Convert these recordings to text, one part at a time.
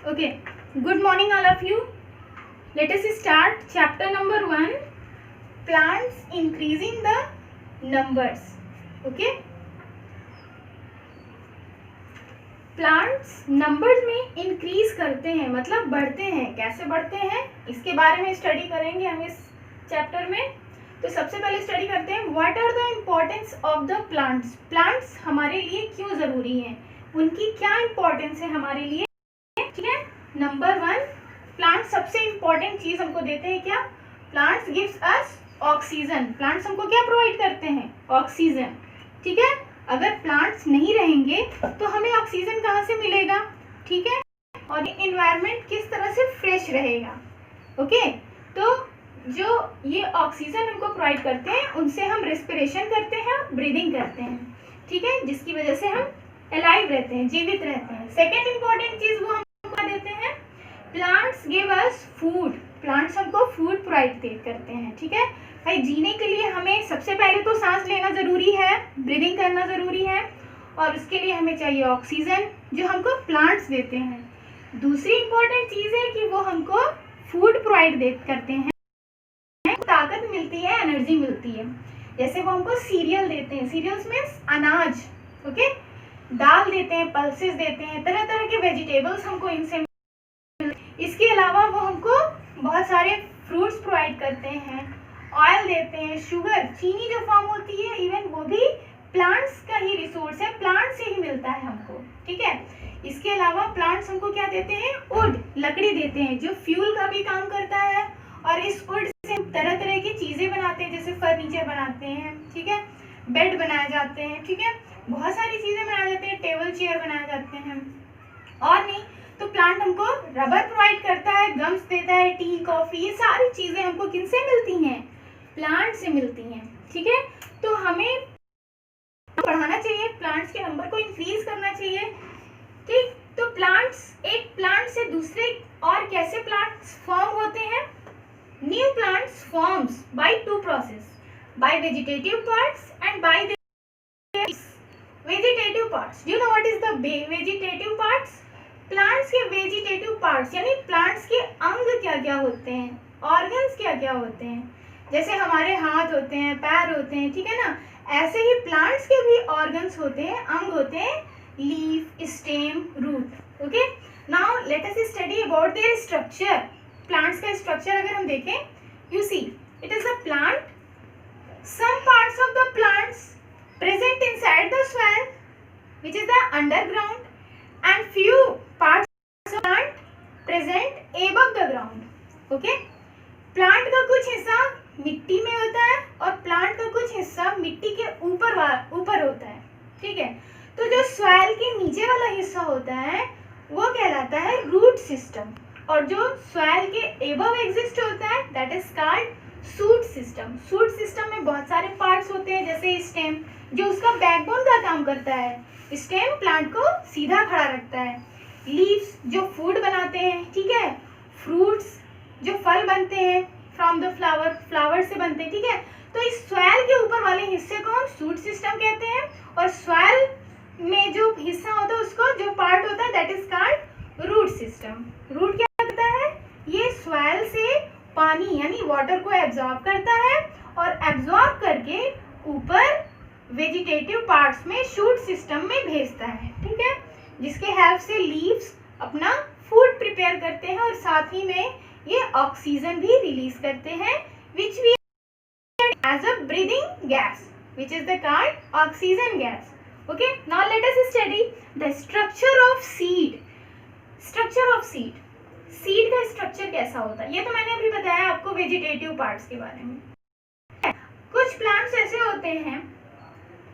Okay, good morning all of you. Let us start chapter number 1, plants increasing the numbers. Okay, plants numbers में increase करते हैं, मतलब बढ़ते हैं. कैसे बढ़ते हैं इसके बारे में स्टडी करेंगे हम इस चैप्टर में. तो सबसे पहले स्टडी करते हैं what are the importance of the plants. Plants हमारे लिए क्यों ज़रूरी हैं, उनकी क्या इम्पोर्टेंस है हमारे लिए. ठीक है, नंबर 1, प्लांट्स सबसे इम्पोर्टेंट चीज़ हमको देते हैं क्या. Plants gives us oxygen. Plants हमको क्या प्रोवाइड करते हैं, ऑक्सीजन. ठीक है, अगर प्लांट्स नहीं रहेंगे तो हमें ऑक्सीजन कहाँ से मिलेगा. ठीक है, और ये इन्वायरमेंट किस तरह से फ्रेश रहेगा. ओके, तो जो ये ऑक्सीजन हमको प्रोवाइड करते हैं उनसे हम रेस्पिरेशन करते हैं, ब्रीदिंग करते हैं. ठीक है, जिसकी वजह से हम अलाइव रहते हैं, जीवित रहते हैं. सेकेंड इंपॉर्टेंट चीज़ वो हमको देते हैं, plants give us food. Plants हमको फूड प्रोवाइड करते हैं. ठीक है भाई, जीने के लिए हमें सबसे पहले तो सांस लेना ज़रूरी है, ब्रीदिंग करना ज़रूरी है, और उसके लिए हमें चाहिए ऑक्सीजन जो हमको प्लांट्स देते हैं. दूसरी इम्पोर्टेंट चीज़ है कि वो हमको फूड प्रोवाइड करते हैं, ताकत मिलती है, एनर्जी मिलती है. जैसे वो हमको सीरियल देते हैं, सीरियल्स मीन्स अनाज. ओके, दाल देते हैं, पल्सेस देते हैं, तरह तरह के वेजिटेबल्स हमको इनसे. इसके अलावा वो हमको बहुत सारे फ्रूट्स प्रोवाइड करते हैं, ऑयल देते हैं, शुगर, चीनी जो फॉर्म होती है, इवन वो भी प्लांट्स का ही रिसोर्स है, प्लांट से ही मिलता है हमको. ठीक है, इसके अलावा प्लांट्स हमको क्या देते हैं, वुड, लकड़ी देते हैं जो फ्यूल का भी काम करता है, और इस वुड से हम तरह तरह की चीज़ें बनाते हैं, जैसे फर्नीचर बनाते हैं. ठीक है, बेड बनाए जाते हैं. ठीक है, बहुत सारी चीज़ें बनाए जाते हैं, टेबल चेयर बनाए जाते हैं. और नहीं तो प्लांट हमको रबर प्रोवाइड करता है, गम्स देता है, टी, कॉफ़ी, ये सारी चीज़ें हमको किनसे मिलती हैं, प्लांट से मिलती हैं. ठीक है, तो हमें बढ़ाना चाहिए, प्लांट्स के नंबर को इंक्रीज करना चाहिए. ठीक, तो प्लांट्स, एक प्लांट से दूसरे और कैसे प्लांट्स फॉर्म होते हैं. New plants forms by 2 process, by vegetative parts and by the vegetative parts. Do you know what is the vegetative parts. Plants के वेजिटेटिव पार्ट्स यानी प्लांट्स के अंग क्या क्या होते हैं, ऑर्गन्स क्या क्या होते हैं. जैसे हमारे हाथ होते हैं, पैर होते हैं, ठीक है ना, ऐसे ही प्लांट्स के भी ऑर्गन्स होते हैं, अंग होते हैं, leaf, stem, root. Okay, now let us study about their structure. Plants का स्ट्रक्चर अगर हम देखें, you see it is a plant. Some parts of the plants present inside the soil which is the underground, and few parts of plant present above the ground. Okay, plant का कुछ हिस्सा मिट्टी में होता है और प्लांट का कुछ हिस्सा मिट्टी के ऊपर होता है. ठीक है, तो जो सॉइल के नीचे वाला हिस्सा होता है वो कहलाता है रूट सिस्टम, और जो सॉइल के एबव एग्जिस्ट होता है that is called shoot system. Shoot system में बहुत सारे पार्ट्स होते हैं, जैसे स्टेम जो उसका बैकबोन का काम करता है, स्टेम प्लांट को सीधा खड़ा रखता है, लीव्स जो फूड बनाते हैं, ठीक है, फ्रूट्स जो फल बनते हैं फ्रॉम द फ्लावर से बनते हैं. ठीक है, तो इस सॉइल के ऊपर वाले हिस्से को हम शूट सिस्टम कहते हैं, और सॉइल में जो हिस्सा होता है उसको, जो पार्ट होता है that is called root system. Root क्या करता है, ये सॉइल से पानी यानी वाटर को एब्जॉर्ब करता है, और एब्जॉर्ब करके ऊपर वेजिटेटिव पार्ट्स में शूट सिस्टम में भेजता है. ठीक है, जिसके हेल्प से लीव्स अपना फूड प्रिपेयर करते हैं, और साथ ही में ये ऑक्सीजन भी रिलीज करते हैं, which we as a breathing gas, which is the called oxygen gas. Okay, now let us study the structure of seed. Structure of seed, seed का स्ट्रक्चर कैसा होता है, ये तो मैंने अभी बताया आपको वेजिटेटिव पार्ट्स के बारे में. कुछ प्लांट्स ऐसे होते हैं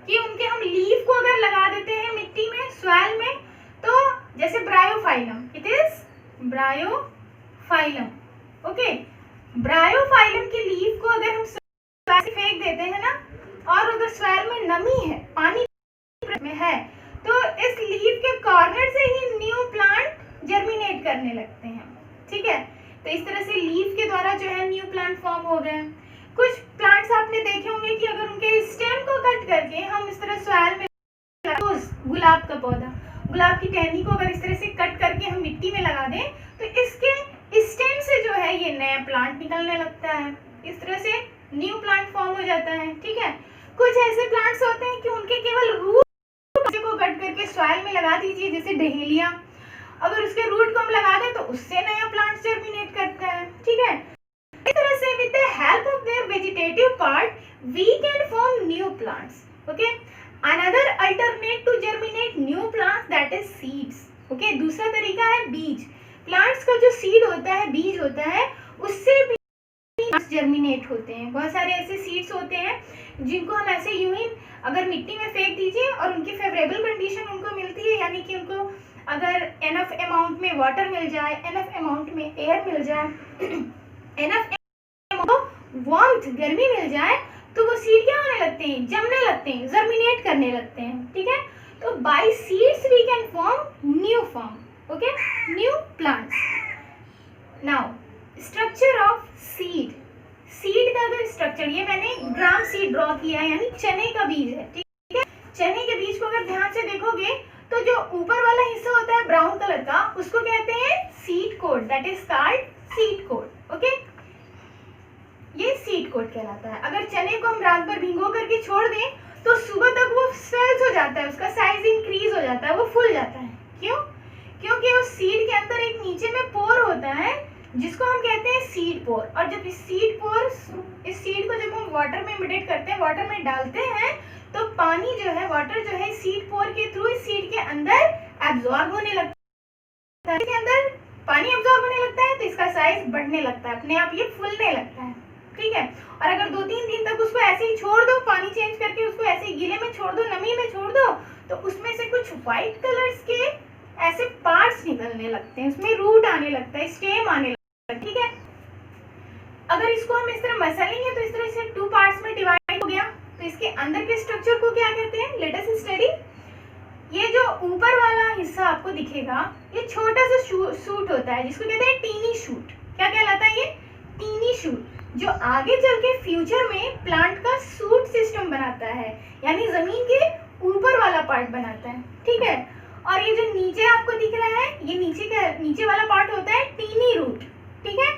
कि उनके हम लीफ को अगर लगा देते हैं मिट्टी में, सॉइल में, तो जैसे Bryophyllum, it is Bryophyllum. Okay, Bryophyllum की लीफ को अगर हम सॉइल में फेंक देते हैं ना, और अगर सॉइल में नमी है, पानी में है, तो इस लीफ के कॉर्नर से ही न्यू प्लांट जर्मिनेट करने लगते हैं. ठीक है, तो इस तरह से लीफ के द्वारा जो है न्यू प्लांट फॉर्म हो गए. कुछ प्लांट्स आपने देखे होंगे कि अगर उनके स्टेम को कट करके हम इस तरह सॉइल में, गुलाब का पौधा, गुलाब की टहनी को अगर इस तरह से कट करके हम मिट्टी में लगा दें होता है, इस तरह से न्यू प्लांट फॉर्म हो जाता है। ठीक है, कुछ ऐसे प्लांट्स होते हैं कि उनके केवल रूट को कट करके सॉइल में लगा दीजिए, जैसे डहेलिया, अगर उसके रूट को हम लगा दें तो उससे नया प्लांट जर्मिनेट करता है। ठीक है, इस तरह से with the help of their vegetative part we can form new plants. Okay, another alternate to germinate new plants that is seeds. Okay, दूसरा तरीका है बीज। प्लांट्स का जो सीड होता है, बीज होता है, उससे भी जर्मिनेट होते हैं। बहुत सारे ऐसे सीड्स होते हैं जिनको हम ऐसे यूं ही अगर मिट्टी में फेंक दीजिए और उनकी फेवरेबल कंडीशन उनको मिलती है, यानी कि उनको अगर एनफ अमाउंट में वाटर मिल जाए, एनफ अमाउंट में एयर मिल जाए, एनफ वार्मथ गर्मी मिल जाए, तो वो सीड क्या होने लगते हैं, जमने लगते हैं, जर्मिनेट करने लगते हैं। ठीक है, तो by seeds we can form new form, okay, new plants. Now structure of seed. Seed का अगर स्ट्रक्चर, ये मैंने ग्राम सीड ड्रॉ किया है, यानी चने का बीज है। ठीक है, चने के बीज को अगर ध्यान से देखोगे तो जो ऊपर वाला हिस्सा होता है ब्राउन कलर का, उसको कहते हैं seed coat, that is called seed coat. Okay, ये सीड कोट कहलाता है। अगर चने को हम रात भर भिगो करके छोड़ दें तो सुबह तक वो स्वेल्स हो जाता है, उसका साइज इंक्रीज हो जाता है, वो फूल जाता है। क्यों? क्योंकि उस सीड के अंदर एक नीचे में पोर होता है जिसको हम कहते हैं सीड पोर। और जब इस सीड को जब हम वाटर में इमिटेट करते हैं, वाटर में डालते हैं, तो पानी जो है, वाटर जो है, सीड पोर के थ्रू इस सीड के अंदर एब्जॉर्ब होने लगता है। इसके अंदर पानी एब्जॉर्ब होने लगता है तो इसका साइज बढ़ने लगता है, अपने आप ये फूलने लगता है। ठीक है, और अगर 2-3 दिन तक उसको ऐसे ही छोड़ दो, पानी चेंज करके उसको ऐसे ही गीले में छोड़ दो, नमी में छोड़ दो, तो उसमें से कुछ व्हाइट कलर्स के ऐसे पार्ट्स निकलने लगते हैं, उसमें रूट आने लगता है, स्टेम आने लगता है। ठीक है, अगर इसको हम इस तरह मसलेंगे तो इस तरह से 2 पार्ट्स में डिवाइड हो गया। तो इसके अंदर के स्ट्रक्चर को क्या कहते हैं, लेट अस स्टडी। ये जो ऊपर वाला हिस्सा आपको दिखेगा, ये छोटा सा शूट होता है जिसको कहते हैं टीनी शूट। क्या कहलाता है ये, टीनी शूट, जो आगे चल के फ्यूचर में प्लांट का सूट सिस्टम बनाता है, यानी जमीन के ऊपर वाला पार्ट बनाता है। ठीक है, और ये जो नीचे आपको दिख रहा है, ये नीचे वाला पार्ट होता है टीनी रूट। ठीक है,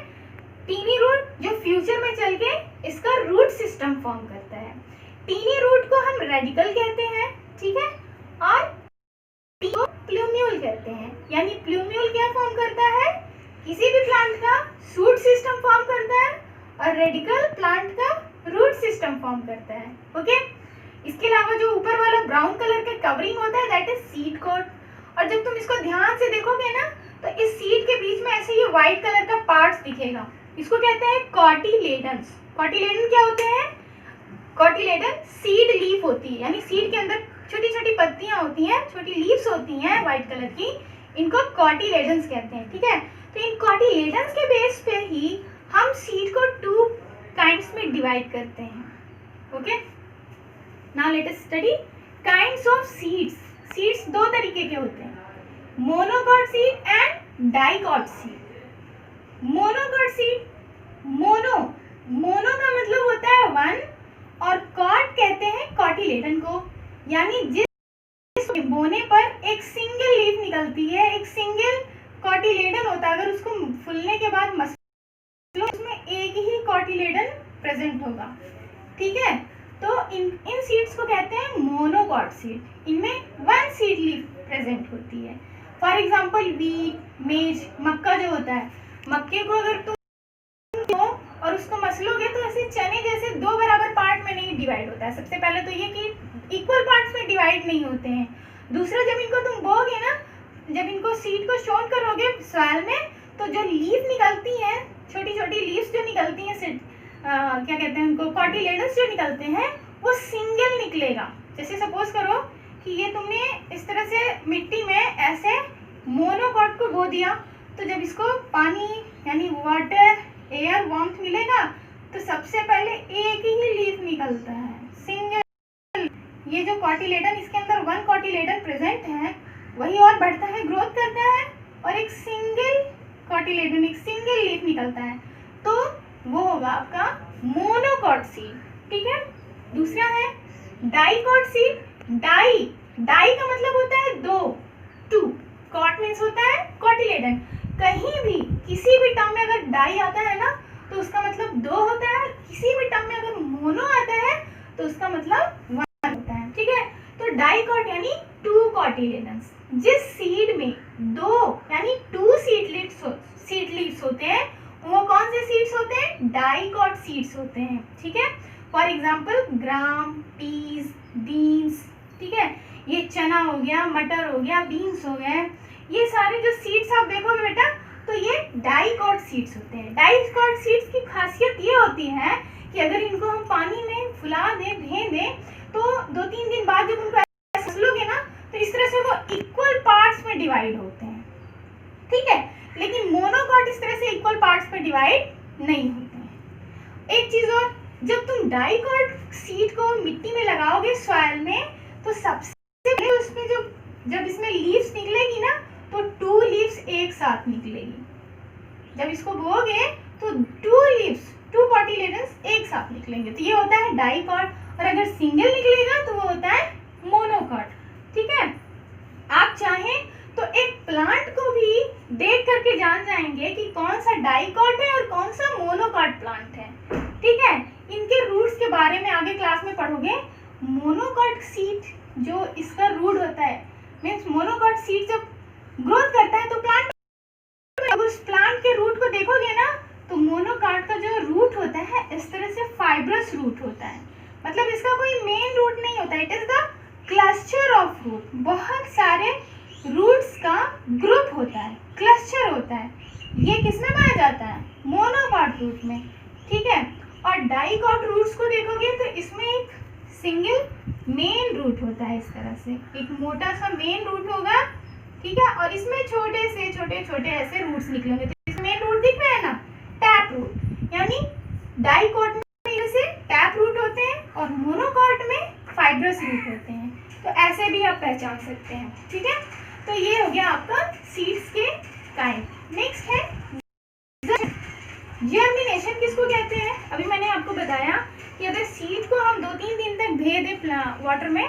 टीनी रूट जो फ्यूचर में चल के इसका रूट सिस्टम फॉर्म करता है। टीनी रूट को हम रेडिकल कहते हैं। ठीक है, और प्लूम्यूल कहते हैं, यानी प्लूम्यूल क्या फॉर्म करता है, किसी भी प्लांट का सूट सिस्टम फॉर्म करता है, और रेडिकल प्लांट का रूट सिस्टम फॉर्म करता है। ओके, इसके अलावा जो ऊपर वाला ब्राउन कलर का कवरिंग होता है, दैट इज सीड कोट। और जब तुम इसको ध्यान से देखोगे ना, तो इस सीड के बीच में ऐसे ये व्हाइट कलर का पार्ट्स दिखेगा, इसको कहते हैं कॉटिलेडन्स। कॉटिलेडन क्या होते हैं, कॉटिलेडन सीड लीफ होती है, यानी सीड के अंदर छोटी छोटी पत्तियां होती हैं, छोटी लीव्स होती हैं व्हाइट कलर की, इनको कॉटिलेडन्स कहते हैं। ठीक है, तो इन कॉटिलेडन्स के बेस पे ही हम सीड को 2 काइंड्स में डिवाइड करते हैं। Okay, now let us study kinds of seeds. Seeds 2 तरीके के होते हैं, monocot seed and dicot seed. Monocot seed, mono का मतलब होता है 1, और कॉट कहते हैं कॉटिलेडन को, यानी जिस बोने पर एक सिंगल लीफ निकलती है, एक सिंगल कॉटिलेडन होता है, अगर उसको फूलने के बाद मसलो उसमें एक ही कॉटिलेडन प्रेजेंट होगा। ठीक है, तो इन सीड्स को कहते हैं मोनोकॉट सीड। इनमें 1 सीड लीफ प्रेजेंट होती है। फॉर एग्जाम्पल वीट, मेज, मक्का जो होता है, मक्के को अगर तुम और उसको मसलोगे तो ऐसे चने जैसे 2 बराबर पार्ट में नहीं डिवाइड होता है। सबसे पहले तो ये कि इक्वल पार्ट्स में डिवाइड नहीं होते हैं। दूसरा, जब इनको तुम बोगे ना, जब इनको सीड को शोन करोगे सॉइल में, तो जो लीफ निकलती हैं, छोटी छोटी लीव्स जो निकलती हैं, क्या कहते हैं उनको, कॉटिलेडन्स जो निकलते हैं, वो सिंगल निकलेगा। जैसे सपोज करो कि ये तुमने इस तरह से मिट्टी में ऐसे मोनोकॉट को बो दिया, तो जब इसको पानी यानी वाटर, एयर, वार्मथ मिलेगा, तो सबसे पहले एक ही लीफ निकलता है, सिंगल। ये जो कॉटिलेडन, इसके अंदर 1 कॉटिलेडन प्रेजेंट है, वही और बढ़ता है, ग्रोथ करता है, और एक सिंगल कॉटिलेडन, एक सिंगल लीफ निकलता है, तो वो होगा आपका मोनोकॉट सीड। ठीक है, दूसरा है डाइकॉट सीड। डाई का मतलब होता है 2, कॉट मीन्स होता है कॉटिलेडन। कहीं भी किसी भी टर्म में अगर डाई आता है ना, तो उसका मतलब 2 होता है। किसी भी टर्म में अगर मोनो आता है तो उसका मतलब 1 होता है, ठीक है। तो डाइकॉट यानी 2 कॉटिलेडन्स। जिस सीड में 2 यानी 2 सीडलिड्स होते हैं वो कौन से सीड्स होते हैं? डाइकॉट सीड्स होते हैं, ठीक है। For example gram, peas, beans, ठीक है। ये चना हो गया, मटर हो गया, बीन्स हो गए, ये सारे जो सीड्स आप देखोगे बेटा तो ये डाइकॉट सीड्स होते हैं। डाइकॉट सीड्स की खासियत ये होती है कि अगर इनको हम पानी में फुला दें, भे दें, तो 2-3 दिन बाद जब उनको ऐसे फसलोगे ना तो इस तरह से वो इक्वल पार्ट्स में डिवाइड होते हैं, ठीक है। लेकिन मोनोकॉट इस तरह से इक्वल पार्ट्स में डिवाइड नहीं होते हैं। एक चीज और, जब तुम डाइकॉट सीड को मिट्टी में लगाओगे सॉइल में, तो सबसे पहले उसमें जब इसमें लीव्स निकलेगी ना तो 2 लीव्स एक साथ निकलेगी। जब इसको बोओगे तो 2 लीव्स, 2 कॉटिलेडन्स एक साथ निकलेंगे, तो ये होता है डाइकॉट। और अगर सिंगल निकलेगा तो वो होता है मोनोकॉट, ठीक है। आप चाहें तो एक प्लांट को भी देख करके जान जाएंगे कि कौन सा डाइकॉट है और कौन सा मोनोकॉट प्लांट है, ठीक है। इनके रूट्स के बारे में आगे क्लास में पढ़ोगे। मोनोकॉट सीड जो इसका रूट होता है, मीन्स मोनोकॉट सीड जब ग्रोथ करता है तो प्लांट, अगर उस प्लांट के रूट को देखोगे ना तो मोनोकॉट का जो रूट होता है इस तरह से फाइब्रस रूट होता है, मतलब इसका कोई मेन रूट नहीं होता है, it is the cluster of root. बहुत सारे रूट्स का ग्रुप होता है, क्लस्टर होता है। ये किसमें पाया जाता है? मोनोकॉट रूट में, ठीक है। और डाइकॉट रूट्स को देखोगे तो इसमें एक सिंगल मेन रूट होता है, इस तरह से एक मोटा सा मेन रूट होगा, ठीक है। और इसमें छोटे से छोटे ऐसे रूट्स निकलेंगे। तो इसमें मेन रूट दिख रहा है ना, टैप रूट, यानी डाइकॉट में से टैप रूट होते हैं और मोनोकॉट में फाइब्रस रूट होते हैं। तो ऐसे भी आप पहचान सकते हैं, ठीक है। तो ये हो गया आपका सीड्स के काइंड। नेक्स्ट है जर्मिनेशन। किसको कहते हैं? अभी मैंने आपको बताया कि अगर सीड को हम 2-3 दिन तक भे दें वाटर में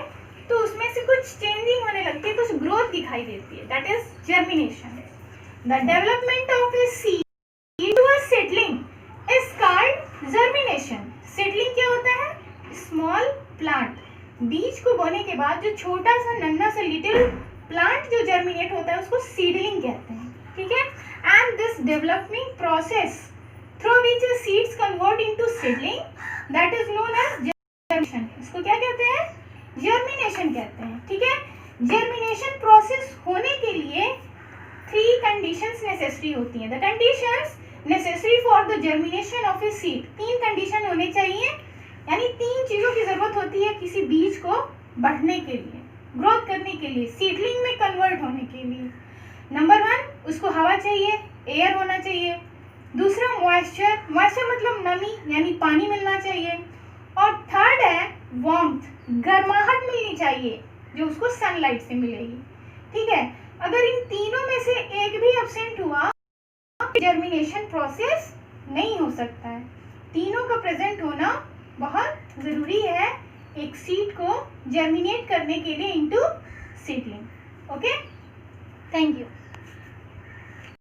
तो उसमें से कुछ चेंजिंग होने लगती है, कुछ ग्रोथ दिखाई देती है, that is germination. The development of a seed to a seedling is called germination. Seedling क्या होता है? Small plant. बीज को बोने के बाद जो छोटा सा नन्हा सा लिटिल प्लांट जो जर्मिनेट होता है उसको सीडलिंग कहते हैं, ठीक है। And this developing process through which seeds convert into seedling, that is known as germination. इसको क्या कहते हैं? जर्मिनेशन कहते हैं, ठीक है। जर्मिनेशन प्रोसेस होने के लिए 3 कंडीशंस नेसेसरी होती हैं। The conditions necessary for the germination of a seed, 3 condition होने चाहिए, यानी 3 चीजों की जरूरत होती है किसी बीज को बढ़ने के लिए, ग्रोथ करने के लिए, सीडलिंग में कन्वर्ट होने के लिए। नंबर 1, उसको हवा चाहिए, एयर होना चाहिए। दूसरा मॉइस्चर, मॉइस्चर मतलब नमी यानी पानी मिलना चाहिए। और थर्ड है वार्मथ, गर्माहट मिलनी चाहिए जो उसको सनलाइट से मिलेगी, ठीक है। अगर इन तीनों में से एक भी एब्सेंट हुआ जर्मिनेशन प्रोसेस नहीं हो सकता है। तीनों का प्रेजेंट होना बहुत जरूरी है एक सीड को जर्मिनेट करने के लिए into seedling. Okay, thank you.